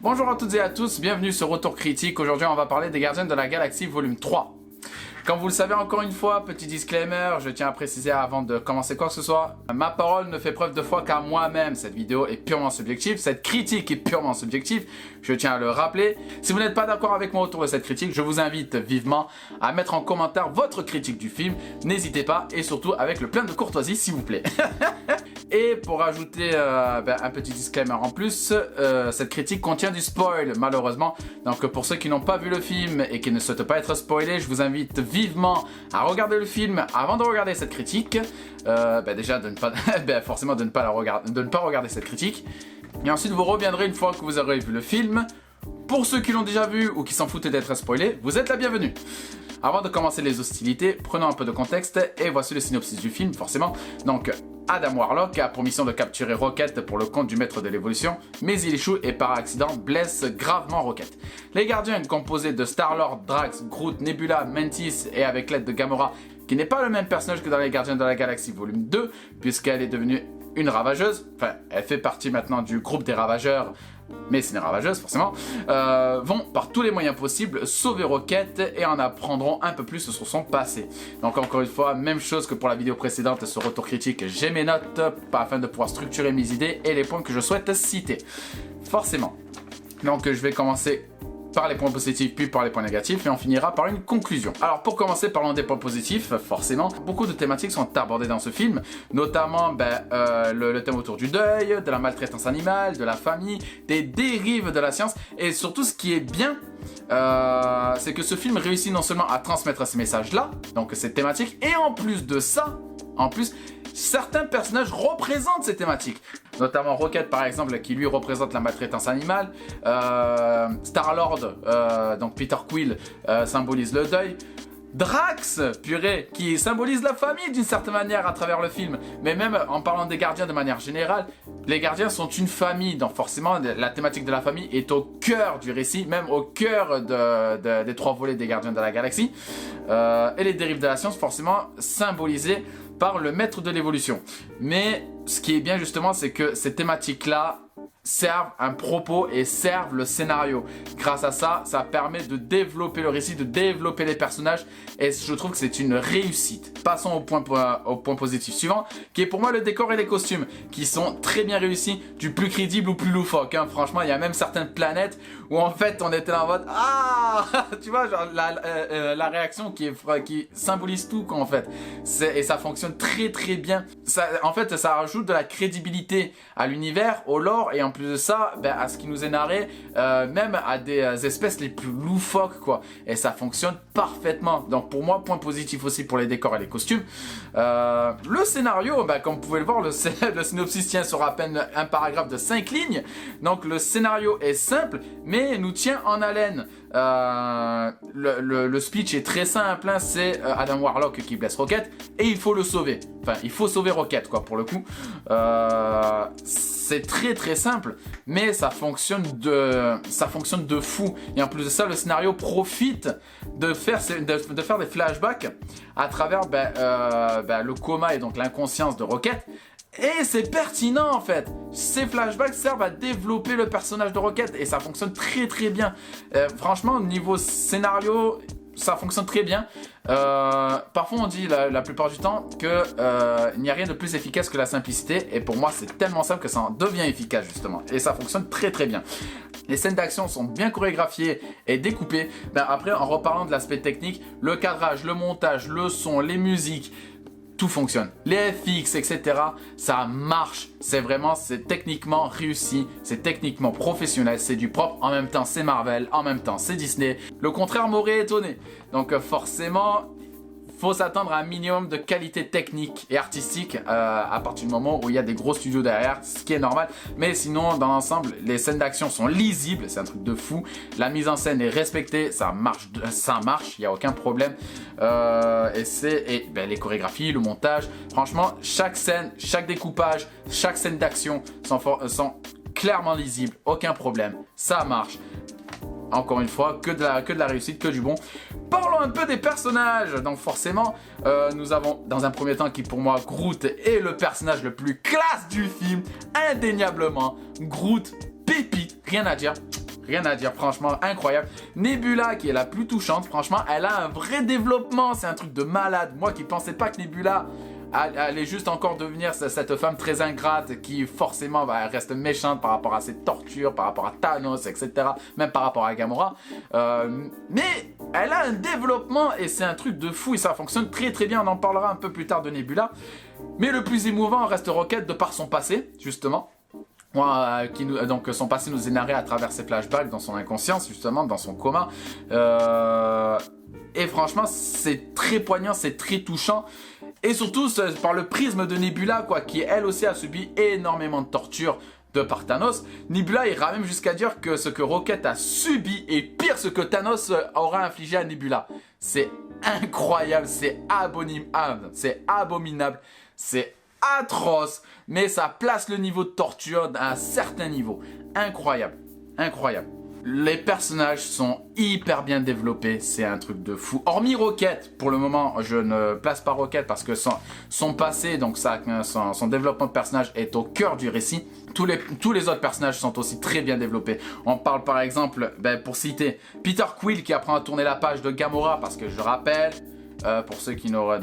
Bonjour à toutes et à tous, bienvenue sur Retour Critique. Aujourd'hui on va parler des Gardiens de la Galaxie volume 3. Comme vous le savez encore une fois, petit disclaimer, je tiens à préciser avant de commencer quoi que ce soit, ma parole ne fait preuve de foi qu'à moi-même. Cette vidéo est purement subjective, cette critique est purement subjective, je tiens à le rappeler. Si vous n'êtes pas d'accord avec moi autour de cette critique, je vous invite vivement à mettre en commentaire votre critique du film, n'hésitez pas, et surtout avec le plein de courtoisie s'il vous plaît. Et pour ajouter un petit disclaimer en plus, cette critique contient du spoil malheureusement. Donc pour ceux qui n'ont pas vu le film et qui ne souhaitent pas être spoilés, je vous invite vivement à regarder le film avant de regarder cette critique. Déjà de ne pas, forcément de ne pas regarder cette critique. Et ensuite vous reviendrez une fois que vous aurez vu le film. Pour ceux qui l'ont déjà vu ou qui s'en foutent d'être spoilés, vous êtes la bienvenue. Avant de commencer les hostilités, prenons un peu de contexte et voici le synopsis du film forcément. Donc Adam Warlock a pour mission de capturer Rocket pour le compte du maître de l'évolution, mais il échoue et par accident blesse gravement Rocket. Les gardiens composés de Star-Lord, Drax, Groot, Nebula, Mantis et avec l'aide de Gamora, qui n'est pas le même personnage que dans les Gardiens de la Galaxie volume 2, puisqu'elle est devenue une ravageuse, enfin elle fait partie maintenant du groupe des ravageurs, mais c'est une ravageuse forcément, vont par tous les moyens possibles sauver Rocket et en apprendront un peu plus sur son passé. Donc encore une fois, même chose que pour la vidéo précédente sur Retour Critique, j'ai mes notes afin de pouvoir structurer mes idées et les points que je souhaite citer. Forcément. Donc je vais commencer par les points positifs puis par les points négatifs et on finira par une conclusion. Alors pour commencer, parlons des points positifs, forcément. Beaucoup de thématiques sont abordées dans ce film, notamment le thème autour du deuil, de la maltraitance animale, de la famille, des dérives de la science et surtout ce qui est bien, c'est que ce film réussit non seulement à transmettre ces messages-là, donc ces thématiques, et en plus de ça, certains personnages représentent ces thématiques. Notamment Rocket par exemple qui lui représente la maltraitance animale, Star-Lord, donc Peter Quill symbolise le deuil, Drax, purée, qui symbolise la famille d'une certaine manière à travers le film. Mais même en parlant des gardiens de manière générale, les gardiens sont une famille, donc forcément la thématique de la famille est au cœur du récit, même au cœur des trois volets des Gardiens de la Galaxie. Et les dérives de la science forcément symbolisées par le maître de l'évolution. Mais ce qui est bien justement, c'est que ces thématiques-là servent un propos et servent le scénario. Grâce à ça, ça permet de développer le récit, de développer les personnages et je trouve que c'est une réussite. Passons au point positif suivant, qui est pour moi le décor et les costumes, qui sont très bien réussis, du plus crédible au plus loufoque. Hein. Franchement, il y a même certaines planètes où en fait on était là en mode ah tu vois, genre la réaction qui symbolise tout quoi, en fait. Et ça fonctionne très très bien. En fait, ça rajoute de la crédibilité à l'univers, au lore et en plus de ça, à ce qui nous est narré, même à des espèces les plus loufoques quoi. Et ça fonctionne parfaitement. Donc pour moi, point positif aussi pour les décors et les costumes. Le scénario, comme vous pouvez le voir, le synopsis tient sur à peine un paragraphe de 5 lignes. Donc le scénario est simple, mais nous tient en haleine. Le speech est très simple, hein, c'est Adam Warlock qui blesse Rocket et il faut le sauver. Enfin, il faut sauver Rocket quoi pour le coup. C'est très très simple, mais ça fonctionne de fou. Et en plus de ça, le scénario profite de faire des flashbacks à travers le coma et donc l'inconscience de Rocket. Et c'est pertinent en fait. Ces flashbacks servent à développer le personnage de Rocket et ça fonctionne très très bien. Franchement, niveau scénario, ça fonctionne très bien. Parfois on dit la plupart du temps que il n'y a rien de plus efficace que la simplicité et pour moi c'est tellement simple que ça en devient efficace justement et ça fonctionne très très bien. Les scènes d'action sont bien chorégraphiées et découpées. Après en reparlant de l'aspect technique, le cadrage, le montage, le son, les musiques, tout fonctionne. Les FX, etc. Ça marche. C'est techniquement réussi. C'est techniquement professionnel. C'est du propre. En même temps, c'est Marvel. En même temps, c'est Disney. Le contraire m'aurait étonné. Donc forcément, faut s'attendre à un minimum de qualité technique et artistique à partir du moment où il y a des gros studios derrière, ce qui est normal. Mais sinon, dans l'ensemble, les scènes d'action sont lisibles, c'est un truc de fou. La mise en scène est respectée, ça marche, il n'y a aucun problème. Les chorégraphies, le montage, franchement, chaque scène, chaque découpage, chaque scène d'action sont clairement lisibles, aucun problème, ça marche. Encore une fois, que de la réussite, que du bon. Parlons un peu des personnages. Donc forcément, nous avons dans un premier temps qui pour moi, Groot est le personnage le plus classe du film. Indéniablement, Groot, pépite, rien à dire. Rien à dire, franchement, incroyable. Nebula, qui est la plus touchante, franchement, elle a un vrai développement. C'est un truc de malade. Moi qui pensais pas que Nebula allait juste encore devenir cette femme très ingrate qui forcément reste méchante par rapport à ses tortures, par rapport à Thanos, etc. Même par rapport à Gamora. Mais elle a un développement et c'est un truc de fou et ça fonctionne très très bien. On en parlera un peu plus tard de Nebula. Mais le plus émouvant reste Rocket de par son passé, justement. Donc son passé nous est narré à travers ses flashbacks, dans son inconscience, justement, dans son coma. Et franchement, c'est très poignant, c'est très touchant. Et surtout, par le prisme de Nebula, quoi, qui elle aussi a subi énormément de torture de par Thanos. Nebula ira même jusqu'à dire que ce que Rocket a subi est pire ce que Thanos aura infligé à Nebula. C'est incroyable, c'est abominable, c'est atroce, mais ça place le niveau de torture à un certain niveau. Incroyable, incroyable. Les personnages sont hyper bien développés, c'est un truc de fou. Hormis Rocket, pour le moment, je ne place pas Rocket parce que son passé, donc son développement de personnage est au cœur du récit. Tous les autres personnages sont aussi très bien développés. On parle par exemple, pour citer, Peter Quill qui apprend à tourner la page de Gamora parce que je rappelle, pour ceux qui n'auraient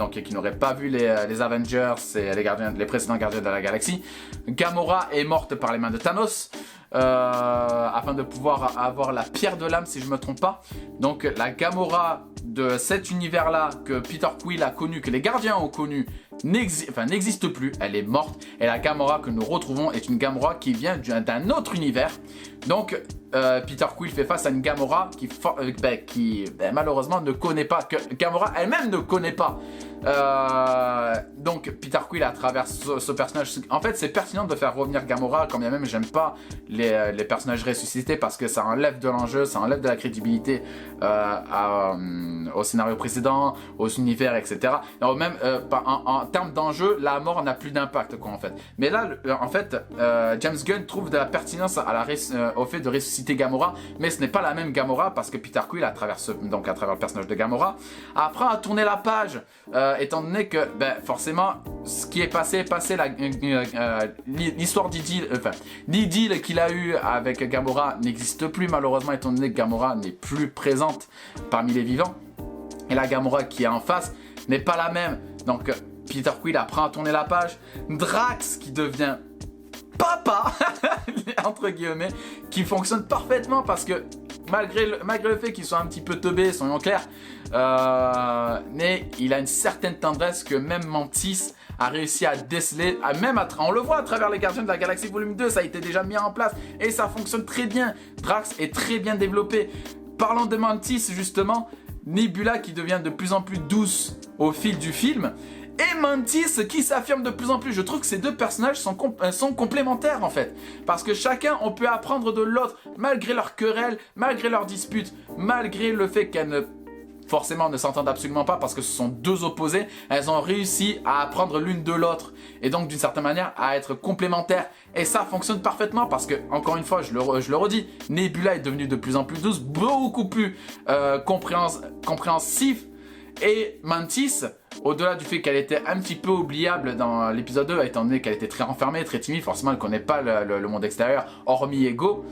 pas vu les Avengers et les précédents Gardiens de la Galaxie, Gamora est morte par les mains de Thanos. Afin de pouvoir avoir la pierre de l'âme si je me trompe pas. Donc la Gamora de cet univers là que Peter Quill a connu, que les gardiens ont connu, n'existe plus, elle est morte. Et la Gamora que nous retrouvons est une Gamora qui vient d'un autre univers. Donc Peter Quill fait face à une Gamora qui malheureusement ne connaît pas, que Gamora elle-même ne connaît pas. Donc Peter Quill à travers ce personnage, en fait c'est pertinent de faire revenir Gamora, quand bien même j'aime pas les personnages ressuscités parce que ça enlève de l'enjeu, ça enlève de la crédibilité au scénario précédent, aux univers, etc. Alors même en termes d'enjeu, la mort n'a plus d'impact quoi en fait. Mais là en fait James Gunn trouve de la pertinence au fait de ressusciter Gamora, mais ce n'est pas la même Gamora parce que Peter Quill à travers le personnage de Gamora apprend à tourner la page. Étant donné que forcément ce qui est passé l'histoire d'idylle qu'il a eu avec Gamora n'existe plus malheureusement étant donné que Gamora n'est plus présente parmi les vivants et la Gamora qui est en face n'est pas la même. Donc Peter Quill apprend à tourner la page. Drax qui devient papa entre guillemets, qui fonctionne parfaitement parce que malgré le fait qu'il soit un petit peu teubé, soyons clairs, mais il a une certaine tendresse que même Mantis a réussi à déceler, on le voit à travers les Gardiens de la Galaxie volume 2, ça a été déjà mis en place et ça fonctionne très bien. Drax est très bien développé. Parlont de Mantis justement, Nebula qui devient de plus en plus douce au fil du film. Et Mantis qui s'affirme de plus en plus. Je trouve que ces deux personnages sont complémentaires en fait. Parce que chacun, on peut apprendre de l'autre, malgré leurs querelles, malgré leurs disputes, malgré le fait qu'elles ne s'entendent absolument pas parce que ce sont deux opposés. Elles ont réussi à apprendre l'une de l'autre. Et donc d'une certaine manière à être complémentaires. Et ça fonctionne parfaitement parce que, encore une fois, je le redis, Nebula est devenue de plus en plus douce, beaucoup plus compréhensif. Et Mantis, au-delà du fait qu'elle était un petit peu oubliable dans l'épisode 2, étant donné qu'elle était très renfermée, très timide, forcément elle ne connaît pas le monde extérieur, hormis Ego,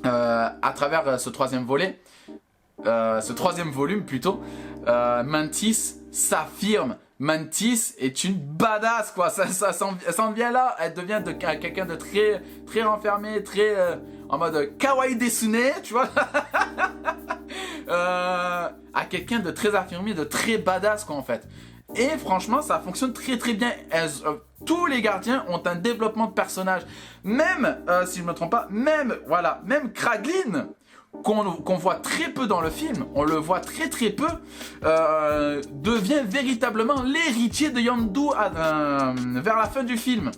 à travers ce troisième volume plutôt, Mantis s'affirme. Mantis est une badass quoi, ça s'en vient là, elle devient quelqu'un de très, très renfermé, très en mode kawaii desune, tu vois. À quelqu'un de très affirmé, de très badass quoi en fait. Et franchement ça fonctionne très très bien. Tous les gardiens ont un développement de personnage. Même, si je ne me trompe pas, même Kraglin, qu'on voit très peu dans le film, on le voit très très peu, devient véritablement l'héritier de Yondu vers la fin du film.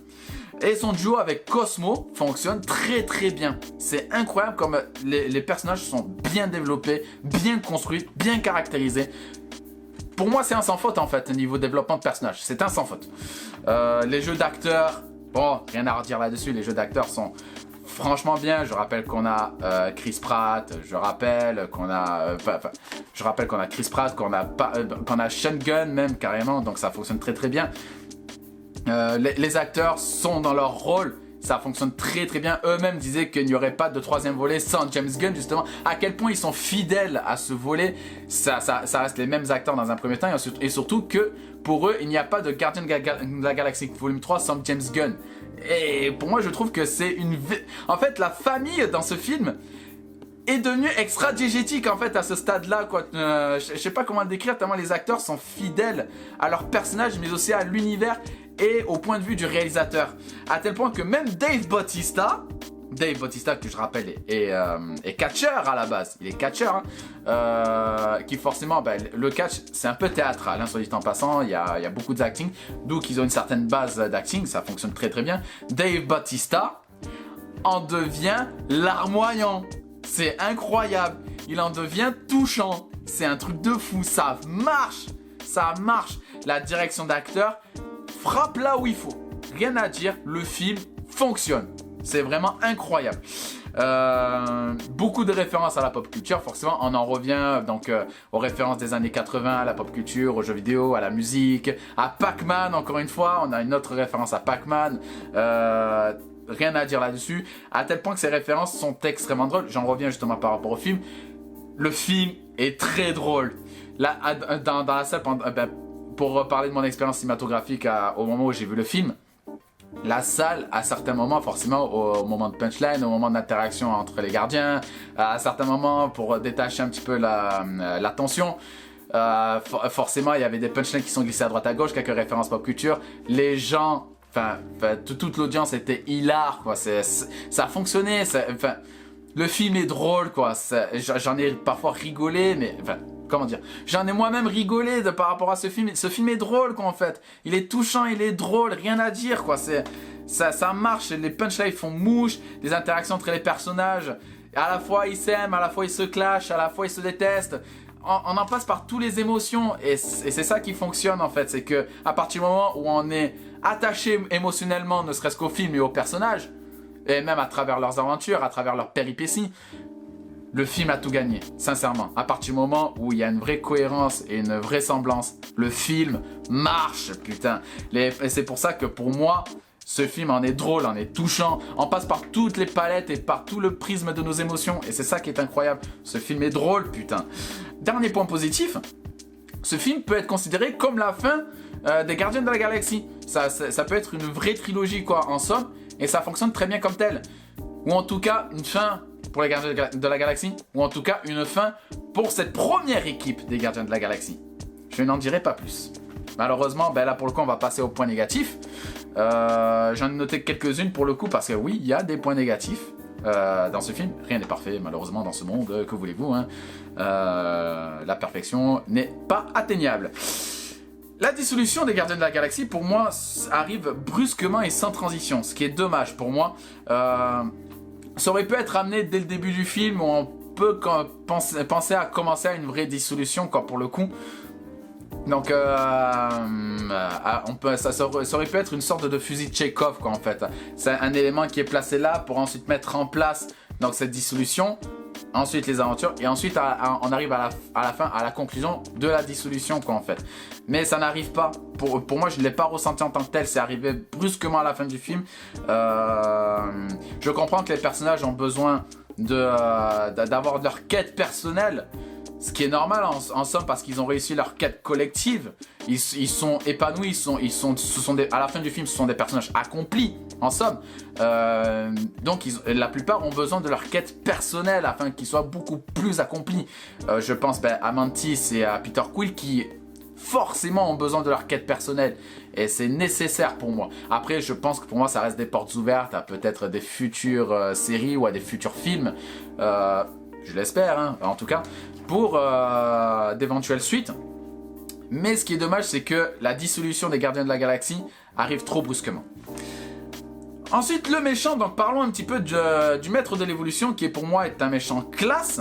Et son duo avec Cosmo fonctionne très très bien. C'est incroyable comme les personnages sont bien développés, bien construits, bien caractérisés. Pour moi c'est un sans faute en fait, niveau développement de personnages, c'est un sans faute. Les jeux d'acteurs, bon, rien à redire là-dessus, les jeux d'acteurs sont franchement bien. Je rappelle qu'on a Chris Pratt, je rappelle qu'on a Chris Pratt, qu'on a Sean Gunn même carrément, donc ça fonctionne très très bien. Les acteurs sont dans leur rôle, ça fonctionne très très bien. Eux-mêmes disaient qu'il n'y aurait pas de troisième volet sans James Gunn, justement. À quel point ils sont fidèles à ce volet. Ça reste les mêmes acteurs dans un premier temps. Et surtout que pour eux, il n'y a pas de Gardien de la Galaxie volume 3 sans James Gunn. Et pour moi, je trouve que c'est une... En fait, la famille dans ce film est devenue extra diégétique en fait à ce stade-là, quoi. Je sais pas comment le décrire, tellement les acteurs sont fidèles à leur personnage, mais aussi à l'univers et au point de vue du réalisateur. À tel point que même Dave Bautista, que je rappelle est catcheur à la base, il est catcheur, hein, qui forcément, le catch c'est un peu théâtral, hein, soit dit en passant, il y a beaucoup d'acting, d'où qu'ils ont une certaine base d'acting, ça fonctionne très très bien. Dave Bautista en devient larmoyant, c'est incroyable, il en devient touchant, c'est un truc de fou, ça marche, la direction d'acteur frappe là où il faut, rien à dire, le film fonctionne. C'est vraiment incroyable. Beaucoup de références à la pop culture, forcément. On en revient donc aux références des années 80, à la pop culture, aux jeux vidéo, à la musique, à Pac-Man, encore une fois. On a une autre référence à Pac-Man. Rien à dire là-dessus. À tel point que ces références sont extrêmement drôles. J'en reviens justement par rapport au film. Le film est très drôle. Là, dans la salle, pour parler de mon expérience cinématographique au moment où j'ai vu le film, la salle, à certains moments, forcément, au moment de punchline, au moment d'interaction entre les gardiens, à certains moments, pour détacher un petit peu la tension, forcément, il y avait des punchlines qui sont glissés à droite à gauche, quelques références pop culture. Les gens, toute l'audience était hilar, quoi. Ça fonctionnait. Le film est drôle, quoi. J'en ai parfois rigolé, mais... comment dire, j'en ai moi-même rigolé par rapport à ce film. Ce film est drôle, quoi, en fait. Il est touchant, il est drôle, rien à dire, quoi. Ça marche, les punchlines font mouche, les interactions entre les personnages. À la fois ils s'aiment, à la fois ils se clashent, à la fois ils se détestent. On en passe par toutes les émotions et c'est ça qui fonctionne, en fait. C'est que à partir du moment où on est attaché émotionnellement, ne serait-ce qu'au film et aux personnages, et même à travers leurs aventures, à travers leurs péripéties, le film a tout gagné, sincèrement. À partir du moment où il y a une vraie cohérence et une vraisemblance, le film marche, putain. Et c'est pour ça que pour moi, ce film en est drôle, en est touchant. On passe par toutes les palettes et par tout le prisme de nos émotions. Et c'est ça qui est incroyable. Ce film est drôle, putain. Dernier point positif, ce film peut être considéré comme la fin des Gardiens de la Galaxie. Ça peut être une vraie trilogie, quoi, en somme. Et ça fonctionne très bien comme tel. Ou en tout cas, une fin pour les Gardiens de la Galaxie, ou en tout cas une fin pour cette première équipe des Gardiens de la Galaxie. Je n'en dirai pas plus. Malheureusement, là pour le coup on va passer aux points négatifs. J'en ai noté quelques-unes pour le coup parce que oui, il y a des points négatifs dans ce film. Rien n'est parfait malheureusement dans ce monde, que voulez-vous, hein. La perfection n'est pas atteignable. La dissolution des Gardiens de la Galaxie pour moi arrive brusquement et sans transition, ce qui est dommage pour moi. Ça aurait pu être amené dès le début du film où on peut penser à commencer à une vraie dissolution, quoi, pour le coup. Donc, ça aurait pu être une sorte de fusil de Tchekhov, quoi, en fait. C'est un élément qui est placé là pour ensuite mettre en place donc, cette dissolution, ensuite les aventures, et ensuite on arrive à la fin, à la conclusion de la dissolution, quoi, en fait. Mais ça n'arrive pas. Pour moi, je ne l'ai pas ressenti en tant que tel. C'est arrivé brusquement à la fin du film. Je comprends que les personnages ont besoin d'avoir leur quête personnelle. Ce qui est normal en somme parce qu'ils ont réussi leur quête collective. Ils sont épanouis, à la fin du film, ce sont des personnages accomplis en somme. Donc la plupart ont besoin de leur quête personnelle afin qu'ils soient beaucoup plus accomplis. Je pense à Mantis et à Peter Quill qui forcément ont besoin de leur quête personnelle et c'est nécessaire pour moi. Après je pense que pour moi ça reste des portes ouvertes à peut-être des futures séries ou à des futurs films, je l'espère, hein, en tout cas pour d'éventuelles suites. Mais ce qui est dommage, c'est que la dissolution des Gardiens de la Galaxie arrive trop brusquement. Ensuite, le méchant, donc parlons un petit peu du maître de l'évolution, qui pour moi est un méchant classe,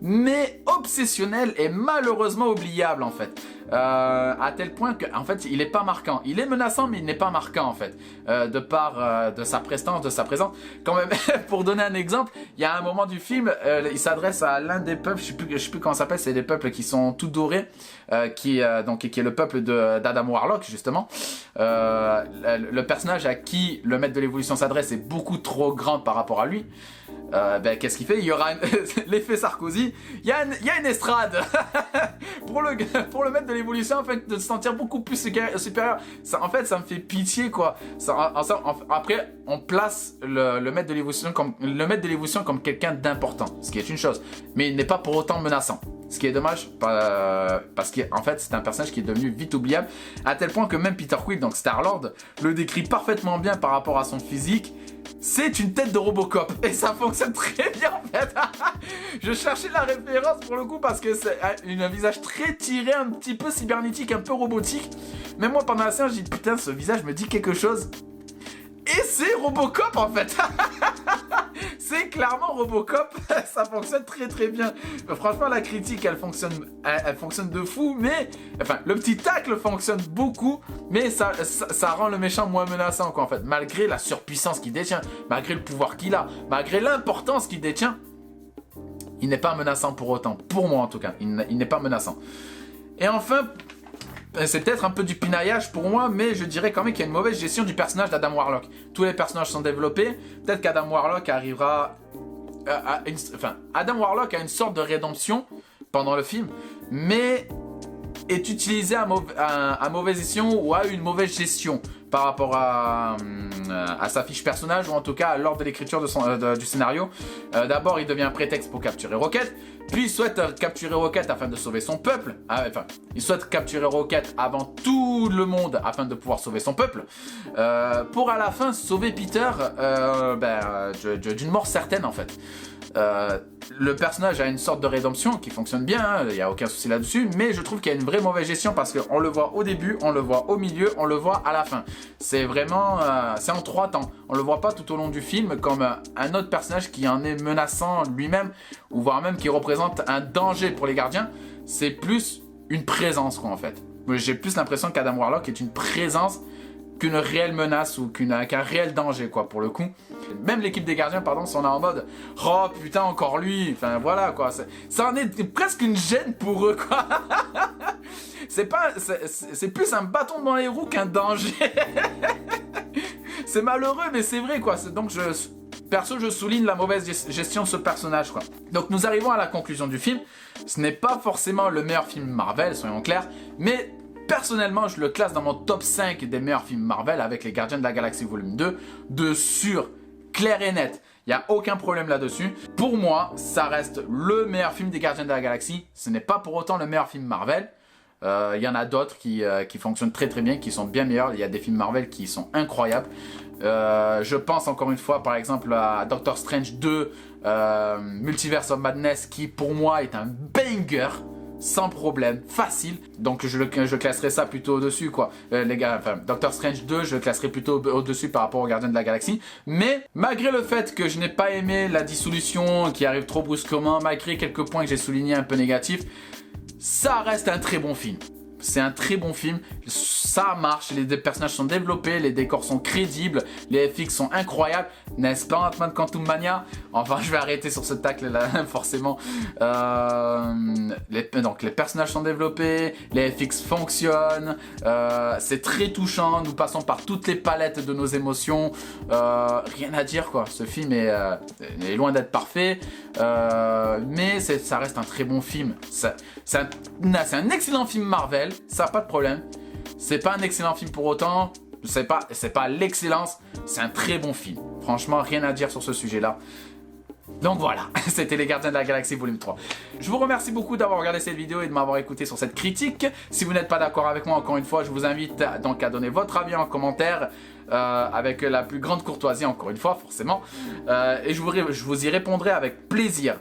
mais obsessionnel et malheureusement oubliable en fait. à tel point qu'en fait il est pas marquant. Il est menaçant mais il n'est pas marquant en fait, de par de sa prestance, de sa présence. Quand même, pour donner un exemple, il y a un moment du film, il s'adresse à l'un des peuples, je sais plus comment ça s'appelle, c'est des peuples qui sont tout dorés, qui est le peuple d'Adam Warlock justement. Le personnage à qui le maître de l'évolution s'adresse est beaucoup trop grand par rapport à lui. Qu'est-ce qu'il fait? Il y aura l'effet Sarkozy. Il y a une estrade pour le maître de l'évolution, en fait, de se sentir beaucoup plus supérieur. Ça, en fait, ça me fait pitié, quoi. Après, on place le maître de l'évolution comme quelqu'un d'important, ce qui est une chose, mais il n'est pas pour autant menaçant. Ce qui est dommage, parce qu'en fait, c'est un personnage qui est devenu vite oubliable, à tel point que même Peter Quill, donc Star-Lord, le décrit parfaitement bien par rapport à son physique. C'est une tête de Robocop et ça fonctionne très bien en fait. Je cherchais la référence pour le coup parce que c'est un visage très tiré, un petit peu cybernétique, un peu robotique. Mais moi pendant la séance, je dis putain, ce visage me dit quelque chose. Et c'est Robocop en fait. C'est clairement Robocop. Ça fonctionne très très bien. Franchement, la critique elle fonctionne de fou. Mais enfin, le petit tacle fonctionne beaucoup. Mais ça rend le méchant moins menaçant quoi en fait. Malgré la surpuissance qu'il détient, malgré le pouvoir qu'il a, malgré l'importance qu'il détient, il n'est pas menaçant pour autant. Pour moi en tout cas, il n'est pas menaçant. Et enfin, c'est peut-être un peu du pinaillage pour moi, mais je dirais quand même qu'il y a une mauvaise gestion du personnage d'Adam Warlock. Tous les personnages sont développés. Peut-être qu'Adam Warlock arrivera... Adam Warlock a une sorte de rédemption pendant le film, mais est utilisé à mauvaise escient ou à une mauvaise gestion par rapport à sa fiche personnage, ou en tout cas lors de l'écriture du scénario. D'abord, il devient un prétexte pour capturer Rocket, puis il souhaite capturer Rocket afin de sauver son peuple. Il souhaite capturer Rocket avant tout le monde afin de pouvoir sauver son peuple, pour à la fin sauver Peter d'une mort certaine en fait. Le personnage a une sorte de rédemption qui fonctionne bien, il n'y a aucun souci là-dessus, mais je trouve qu'il y a une vraie mauvaise gestion parce qu'on le voit au début, on le voit au milieu, on le voit à la fin. C'est vraiment, c'est en 3 temps. On le voit pas tout au long du film comme un autre personnage qui en est menaçant lui-même, ou voire même qui représente un danger pour les gardiens. C'est plus une présence quoi en fait. J'ai plus l'impression qu'Adam Warlock est une présence qu'une réelle menace ou qu'un réel danger quoi pour le coup. Même l'équipe des gardiens sont là en mode oh putain encore lui, enfin voilà quoi, ça en est presque une gêne pour eux quoi. C'est plus un bâton dans les roues qu'un danger. C'est malheureux mais c'est vrai quoi. Donc perso je souligne la mauvaise gestion de ce personnage quoi. Donc nous arrivons à la conclusion du film. Ce n'est pas forcément le meilleur film Marvel, soyons clairs, mais personnellement, je le classe dans mon top 5 des meilleurs films Marvel avec les Gardiens de la Galaxie volume 2, de sûr, clair et net. Il n'y a aucun problème là-dessus. Pour moi, ça reste le meilleur film des Gardiens de la Galaxie. Ce n'est pas pour autant le meilleur film Marvel. Il y en a d'autres qui fonctionnent très très bien, qui sont bien meilleurs. Il y a des films Marvel qui sont incroyables. Je pense encore une fois par exemple à Doctor Strange 2, Multiverse of Madness, qui pour moi est un banger. Sans problème, facile. Donc je classerai ça plutôt au-dessus quoi. Les gars, enfin Doctor Strange 2, je le classerai plutôt au-dessus par rapport aux Gardiens de la Galaxie. Mais malgré le fait que je n'ai pas aimé la dissolution qui arrive trop brusquement, malgré quelques points que j'ai soulignés un peu négatifs, ça reste un très bon film. C'est un très bon film, ça marche, les personnages sont développés, les décors sont crédibles, les FX sont incroyables, n'est-ce pas Ant-Man Quantum Mania? Enfin, je vais arrêter sur ce tacle là, forcément. Donc les personnages sont développés, les FX fonctionnent, c'est très touchant, nous passons par toutes les palettes de nos émotions, rien à dire quoi, ce film est loin d'être parfait, mais ça reste un très bon film. C'est un excellent film Marvel, ça pas de problème. C'est pas un excellent film pour autant, c'est pas l'excellence, c'est un très bon film. Franchement, rien à dire sur ce sujet-là. Donc voilà, c'était les Gardiens de la Galaxie volume 3. Je vous remercie beaucoup d'avoir regardé cette vidéo et de m'avoir écouté sur cette critique. Si vous n'êtes pas d'accord avec moi, encore une fois, je vous invite donc à donner votre avis en commentaire. Avec la plus grande courtoisie encore une fois forcément, et je vous y répondrai avec plaisir.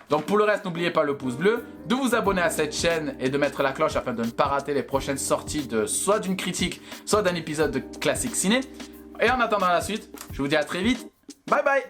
Donc pour le reste, n'oubliez pas le pouce bleu, de vous abonner à cette chaîne et de mettre la cloche afin de ne pas rater les prochaines sorties soit d'une critique, soit d'un épisode de Classique Ciné. Et en attendant la suite, je vous dis à très vite, bye bye.